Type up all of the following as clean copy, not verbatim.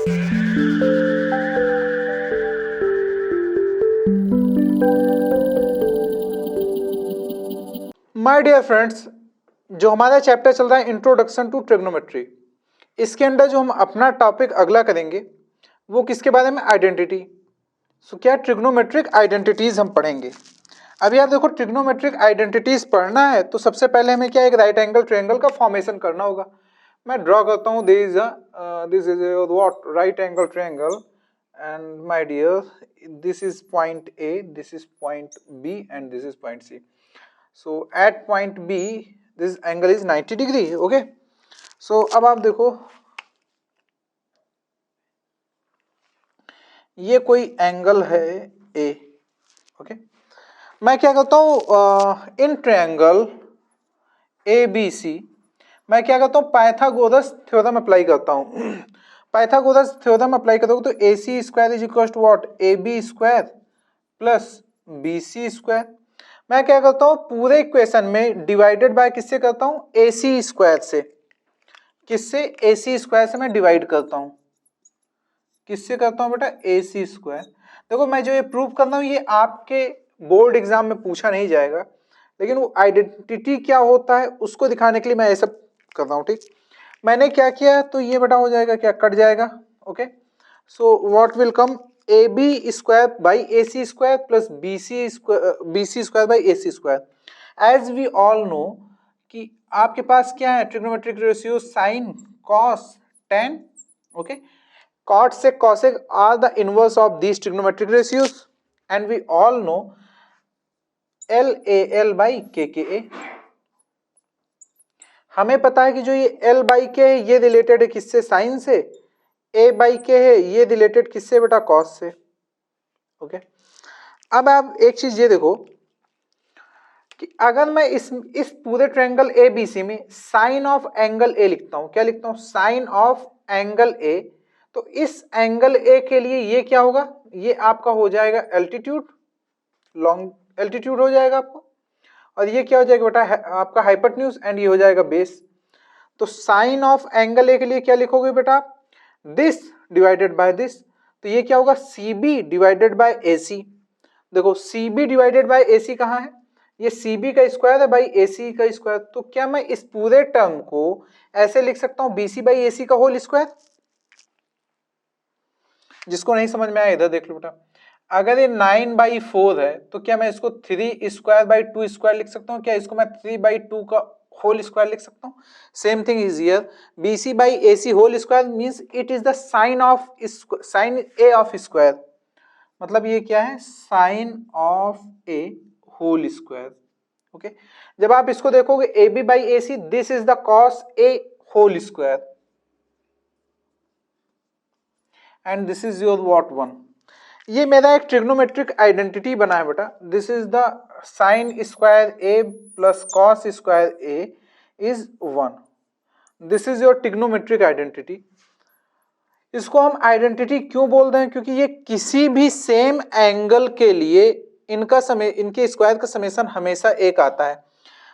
My dear friends, जो हमारा chapter चल रहा है इंट्रोडक्शन टू ट्रिग्नोमेट्री, इसके अंदर जो हम अपना टॉपिक अगला करेंगे वो किसके बारे में, आइडेंटिटी। सो क्या ट्रिग्नोमेट्रिक आइडेंटिटीज हम पढ़ेंगे। अभी आप देखो, ट्रिग्नोमेट्रिक आइडेंटिटीज पढ़ना है तो सबसे पहले हमें क्या, एक राइट एंगल ट्रायंगल का फॉर्मेशन करना होगा। मैं ड्रॉ करता हूँ, this is what, right angle triangle, and my dear this is point A, this is point B and this is point C. So at point B, this angle is 90 degree. Okay. So अब आप देखो, ये कोई angle है A. Okay, मैं क्या करता हूँ, इन ट्रायंगल ABC मैं क्या करता हूँ, पाइथागोरस थ्योरम अप्लाई करता हूँ। पाइथागोरस थ्योरम अप्लाई करोगे तो AC square is equal to what, AB square plus BC square. मैं क्या करता हूं, पूरे इक्वेशन में डिवाइडेड बाय किससे करता हूं, AC स्क्वायर से। किससे, AC स्क्वायर से मैं डिवाइड करता हूं। किससे करता हूं बेटा, AC स्क्वायर। देखो, मैं जो ये प्रूव कर रहा हूं ये आपके बोर्ड एग्जाम में पूछा नहीं जाएगा, लेकिन वो आइडेंटिटी क्या होता है उसको दिखाने के लिए मैं ये सब कर रहा हूं। ठीक, मैंने क्या किया, तो ये बेटा हो जाएगा क्या, कट जाएगा। Okay, so what will come, AB square by AC square plus BC square by AC square. As we all know कि आपके पास क्या है, trigonometric ratio sine cos tan. Okay, cot sec cosec are the inverse of these trigonometric ratios, and we all know LAL by KKA। हमें पता है कि जो ये L बाई के है ये रिलेटेड है किससे, साइन से। A बाई के है ये रिलेटेड किससे बेटा, कॉस से। ओके, अब आप एक चीज ये देखो कि अगर मैं इस पूरे ट्रायंगल ABC में साइन ऑफ एंगल A लिखता हूं, क्या लिखता हूं, साइन ऑफ एंगल A, तो इस एंगल A के लिए ये क्या होगा, ये आपका हो जाएगा एल्टीट्यूड, लॉन्ग एल्टीट्यूड हो जाएगा आपको, और ये क्या हो जाएगा बेटा, आपका हाइपोटेन्यूज, एंड ये हो जाएगा बेस। तो साइन ऑफ एंगल A के लिए क्या लिखोगे बेटा, दिस डिवाइडेड बाय दिस, तो ये क्या होगा, CB डिवाइडेड बाय AC। देखो, CB डिवाइडेड बाय AC कहाँ है, ये CB का स्क्वायर है बाई AC का स्क्वायर। तो क्या मैं इस पूरे टर्म को ऐसे लिख सकता हूं, BC बाई AC का होल स्क्वायर। जिसको नहीं समझ में आया इधर देख लो बेटा, अगर ये 9/4 है तो क्या मैं इसको 3 स्क्वायर बाई 2 स्क्वायर लिख सकता हूँ, क्या इसको मैं 3/2 का होल स्क्वायर लिख सकता हूँ। Same thing is here, BC by AC whole square means it is the sine A of square, मतलब ये क्या है, sine of A whole square. Okay, जब आप इसको देखोगे AB by AC, this is the cos A whole square, and this is your what, 1। ये मेरा एक ट्रिग्नोमेट्रिक आइडेंटिटी बना है बेटा, this is the sine square A plus cos square A is 1। This is your trigonometric identity. इसको हम identity क्यों बोल रहे हैं, क्योंकि ये किसी भी सेम एंगल के लिए इनके स्क्वायर का समेशन हमेशा एक आता है,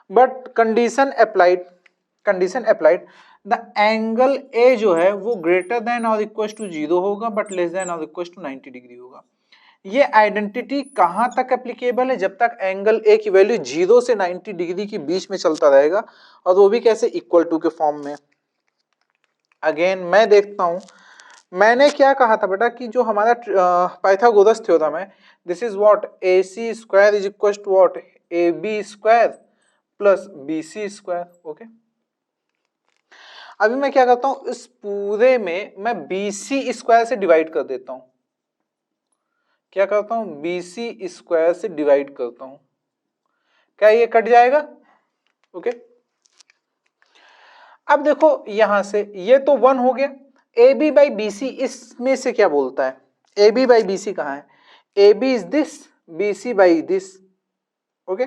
but condition applied the angle A जो है वो ग्रेटर देन और इक्वल टू 0 होगा, बट लेस देन और इक्वल टू 90 डिग्री होगा। ये आइडेंटिटी कहां तक एप्लीकेबल है, जब तक एंगल A की वैल्यू 0 से 90 डिग्री के बीच में चलता रहेगा, और वो भी कैसे, इक्वल टू के फॉर्म में। अगेन मैं देखता हूं, मैंने क्या कहा था बेटा कि जो हमारा पाइथागोरस थ्योरम है, this is what, AC square is equal to what, AB square plus BC square. Okay, अभी मैं क्या करता हूं, इस पूरे में मैं BC स्क्वायर से डिवाइड कर देता हूं। क्या करता हूं, BC स्क्वायर से डिवाइड करता हूं, क्या ये कट जाएगा। ओके, अब देखो यहां से ये तो 1 हो गया। AB बाई BC इसमें से क्या बोलता है, AB बाई BC कहां है, AB is this, BC by this. Okay,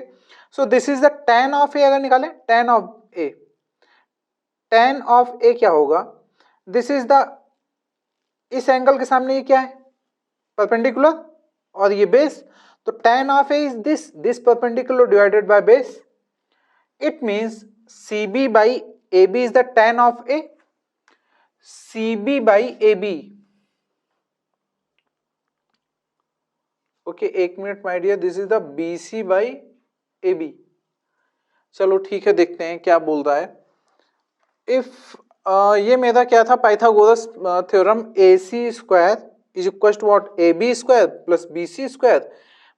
so this is the tan of A, अगर निकाले tan of A, tan of A क्या होगा, दिस इज द, इस एंगल के सामने ये क्या है, परपेंडिकुलर, और ये बेस, तो tan of A is this perpendicular divided by base. It means CB by AB is the tan of A, CB by AB okay, एक minute my dear, this is the B C by A B. चलो ठीक है, देखते हैं क्या बोल रहा है। इफ ये मेरा क्या था, Pythagoras theorem, A C square is equal to what, A B square plus B C square.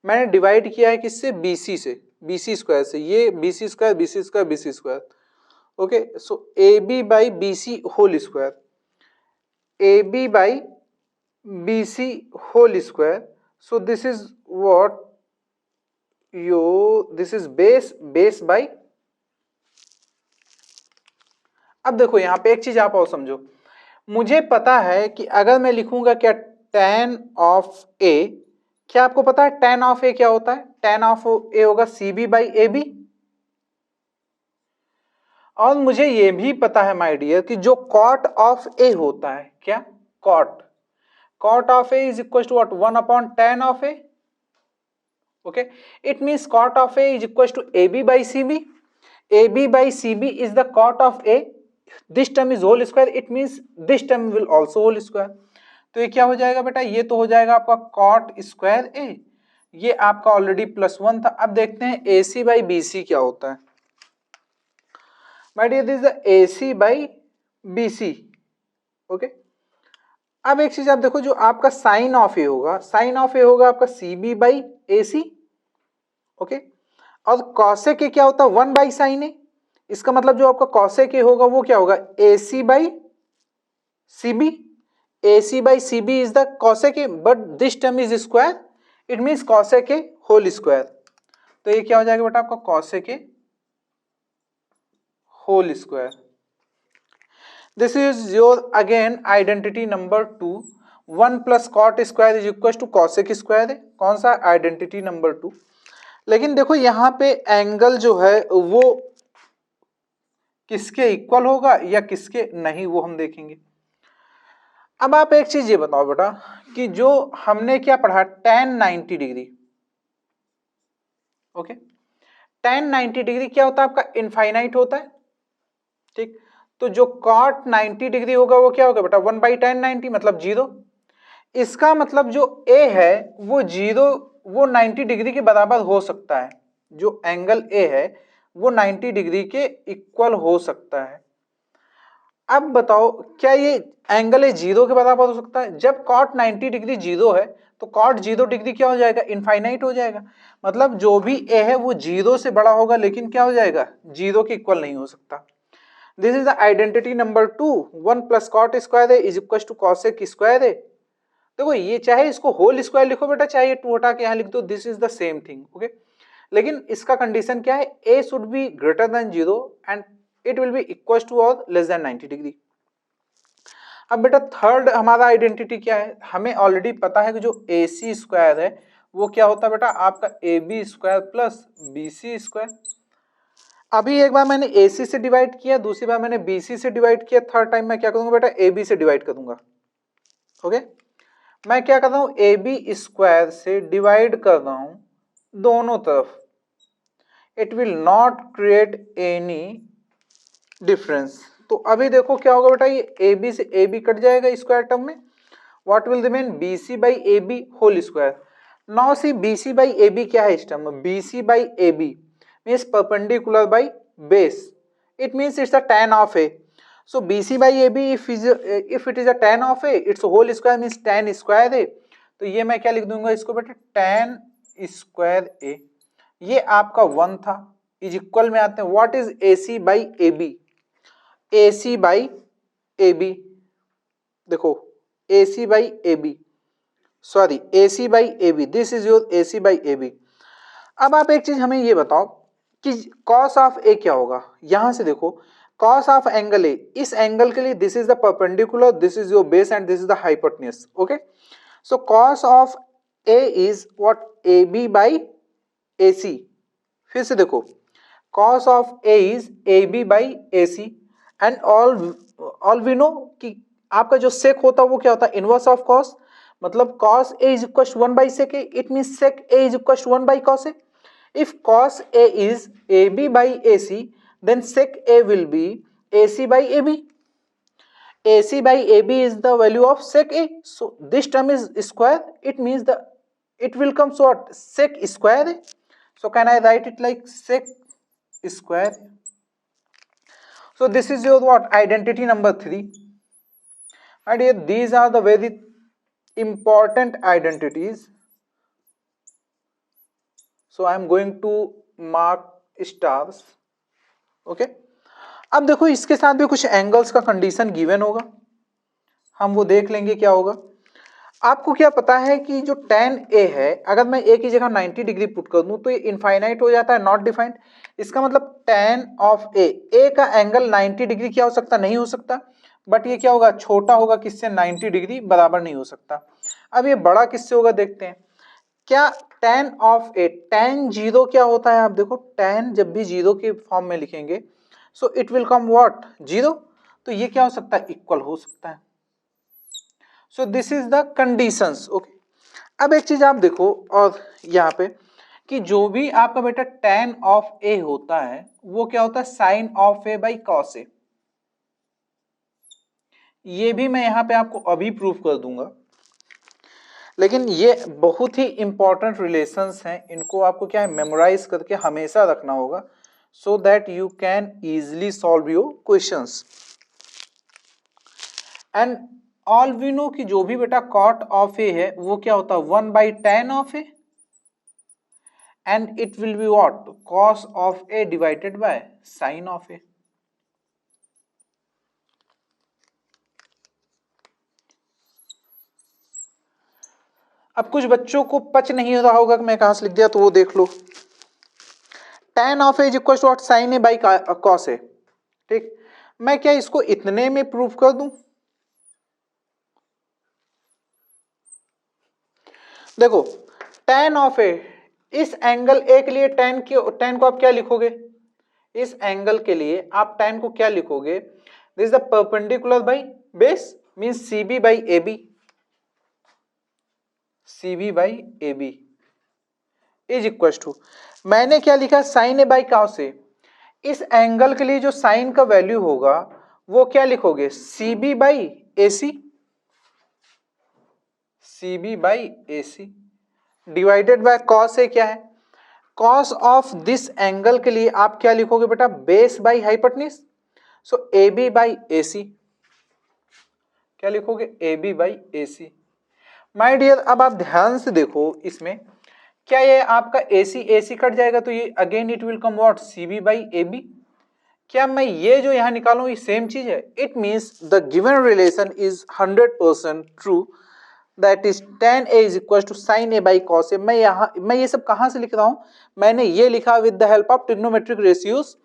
मैंने डिवाइड किया है किससे, बी सी से, बी सी स्क्वायर से। ये B C square, B C square, B C square. Okay, so A B by B C whole square, A B by B C whole square. So this is what this is base by. अब देखो यहाँ पे एक चीज आप और समझो, मुझे पता है कि अगर मैं लिखूंगा क्या, tan ऑफ ए, क्या आपको पता है tan ऑफ ए क्या होता है? tan ऑफ ए होगा C B by A B. और मुझे ये भी पता है माय डियर कि जो cot ऑफ ए होता है, क्या cot of A is equal to what, 1 upon tan of A. Okay, it means cot of A is equal to A B by C B. A B by C B is the cot of A, this term is whole square, it means this term will also whole square. तो ये क्या हो जाएगा बेटा, ये तो हो जाएगा आपका cot स्क्वायर ए, ये आपका ऑलरेडी +1 था। अब देखते हैं ए सी बाई बी सी क्या होता है। My dear, this is A C by B C. Okay, अब एक चीज आप देखो, जो आपका साइन ऑफ ए होगा, साइन ऑफ ए होगा आपका C B by A C. Okay, और कॉसेक ए क्या होता है, 1 बाई साइन ए। इसका मतलब जो आपका कॉसेक ए होगा वो क्या होगा, A C by C B. A C by C B is the cosec A, but this term is square, it means cosec A whole square. तो ये क्या हो जाएगा बेटा आपका, cosec A whole square. This is your again identity number 2, 1 plus cot square is equal to cosec square है। कौन सा, आइडेंटिटी नंबर 2। लेकिन देखो यहाँ पे एंगल जो है वो किसके इक्वल होगा या किसके नहीं, वो हम देखेंगे। अब आप एक चीज ये बताओ बेटा कि जो हमने क्या पढ़ा, tan 90 degree. Okay, tan 90 degree क्या होता है आपका, इनफाइनाइट होता है। ठीक, तो जो cot 90 डिग्री होगा वो क्या होगा बेटा, 1 बाई tan 90 मतलब 0। इसका मतलब जो a है वो 0, वो 90 डिग्री के बराबर हो सकता है। जो एंगल a है वो 90 डिग्री के इक्वल हो सकता है। अब बताओ क्या ये एंगल ए 0 के बराबर हो सकता है? जब cot 90 डिग्री 0 है तो cot 0 डिग्री क्या हो जाएगा, इनफाइनाइट हो जाएगा। मतलब जो भी a है वो 0 से बड़ा होगा, लेकिन क्या हो जाएगा, 0 के इक्वल नहीं हो सकता। This is the identity number 2, 1 plus cot square A is equal to cosec square A. देखो ये चाहे इसको होल स्क्वायर लिखो बेटा, चाहे 2 हटा के यहाँ लिख दो, this is the same thing. Okay, लेकिन इसका कंडीशन क्या है, a should be greater than 0 and it will be equal to और लेस देन 90 डिग्री। अब बेटा थर्ड हमारा आइडेंटिटी क्या है, हमें ऑलरेडी पता है कि जो ए सी स्क्वायर है वो क्या होता है बेटा आपका A B square plus B C square. अभी एक बार मैंने ए सी से डिवाइड किया, दूसरी बार मैंने बी सी से डिवाइड किया, थर्ड टाइम मैं क्या करूंगा बेटा, ए बी से डिवाइड करूंगा। ओके, मैं क्या कर रहा हूं, ए बी स्क्वायर से डिवाइड कर रहा हूं दोनों तरफ। It will not create any difference. तो अभी देखो क्या होगा बेटा, ये ए बी से ए बी कट जाएगा स्क्वायर टर्म में, what will remain, B C by A B whole square. Now C B C by A B क्या है इस टर्म में, B C by A B means perpendicular by base, it means it's a tan of A. So B C by A B if it is a tan of A, it's whole square means tan square A. तो ये मैं क्या लिख दूंगा इसको बेटा, tan square A. ये आपका 1 था, इज इक्वल में आते हैं, what is A C by A B, A C by A B. देखो A C by A B, sorry A C by A B, this is your A C by A B. अब आप एक चीज हमें ये बताओ कि cos of ए क्या होगा। यहां से देखो कॉस ऑफ एंगल ए, इस एंगल के लिए this is the perpendicular, this is your base and this is the hypotenuse. Okay, so cos of A is what, A B by A C. फिर से देखो cos of A is A B by A C and all we know कि आपका जो सेक होता है वो क्या होता है, इनवर्स ऑफ कॉस। मतलब cos A is equal to 1 by sec A, it means sec A is equal to 1 by cos A. If cos A is A B by A C, then sec A will be A C by A B. AC by AB is the value of sec A, so this term is square, it means the it will come what? Sec square. So can I write it like sec square? So this is your what? Identity number 3. My dear, these are the very important identities. So I am going to mark stars. Okay. अब देखो इसके साथ भी कुछ angles का condition given होगा, हम वो देख लेंगे क्या होगा। आपको क्या पता है कि जो tan A है, अगर मैं A की जगह 90 डिग्री पुट कर दूं तो ये इनफाइनाइट हो जाता है, नॉट डिफाइंड। इसका मतलब tan ऑफ A का एंगल 90 डिग्री क्या हो सकता? नहीं हो सकता। बट ये क्या होगा? छोटा होगा किससे? 90 डिग्री बराबर नहीं हो सकता। अब ये बड़ा किससे होगा देखते हैं। क्या tan ऑफ A, tan 0 क्या होता है? आप देखो tan जब भी 0 के फॉर्म में लिखेंगे so it will come what? 0। तो ये क्या हो सकता है? इक्वल हो सकता है। सो this is the conditions. Okay, अब एक चीज आप देखो और यहाँ पे कि जो भी आपका बेटा tan ऑफ A होता है वो क्या होता है? Sine of A by cos A। ये भी मैं यहाँ पे आपको अभी प्रूफ कर दूंगा, लेकिन ये बहुत ही इंपॉर्टेंट रिलेशंस हैं, इनको आपको क्या है? मेमोराइज करके हमेशा रखना होगा so that you can easily solve your questions. And all we know कि जो भी बेटा कॉट ऑफ ए है वो क्या होता है? 1/tan of A, and it will be what? Cos of A divided by sine of A. अब कुछ बच्चों को पच नहीं हो रहा होगा कि मैं कहां से लिख दिया, तो वो देख लो। tan of A is equal to what? Sine A by cos A. ठीक, मैं क्या इसको इतने में प्रूफ कर दूं? देखो tan ऑफ ए, इस एंगल ए के लिए tan को आप क्या लिखोगे? इस एंगल के लिए आप tan को क्या लिखोगे? This is the perpendicular by base, means CB by AB। CB by AB is equal to, मैंने क्या लिखा? Sine A by cos A. इस एंगल के लिए जो साइन का वैल्यू होगा वो क्या लिखोगे? CB by AC। CB by AC divided by cos A क्या है? कॉस ऑफ दिस एंगल के लिए आप क्या लिखोगे बेटा? Base by hypotenuse. So AB by AC क्या लिखोगे? AB by AC। My dear, अब आप ध्यान से देखो इसमें, क्या ये आपका AC AC कट जाएगा तो ये again it will come what? CB by AB। क्या मैं ये जो यहां निकालूं ये सेम चीज है? It means the given relation is 100% true, that is tan A is equal to sine A by cos A। मैं ये सब कहां से लिख रहा हूं? मैंने ये लिखा with the help of trigonometric ratios,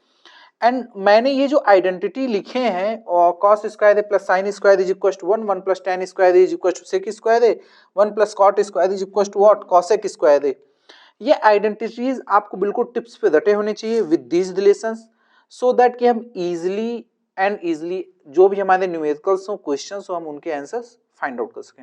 and मैंने ये जो आइडेंटिटी लिखे हैं cos square A plus sine square is equal to 1, 1 plus tan square is equal to sec square A, 1 plus cot square is equal to what? Cosec square A. ये identities आपको बिल्कुल tips पे रटे होने चाहिए with these relations, so that कि हम easily जो भी हमारे न्यूमेरिकल्स हो, क्वेश्चंस हो, हम उनके आंसर्स फाइंड आउट कर सकें।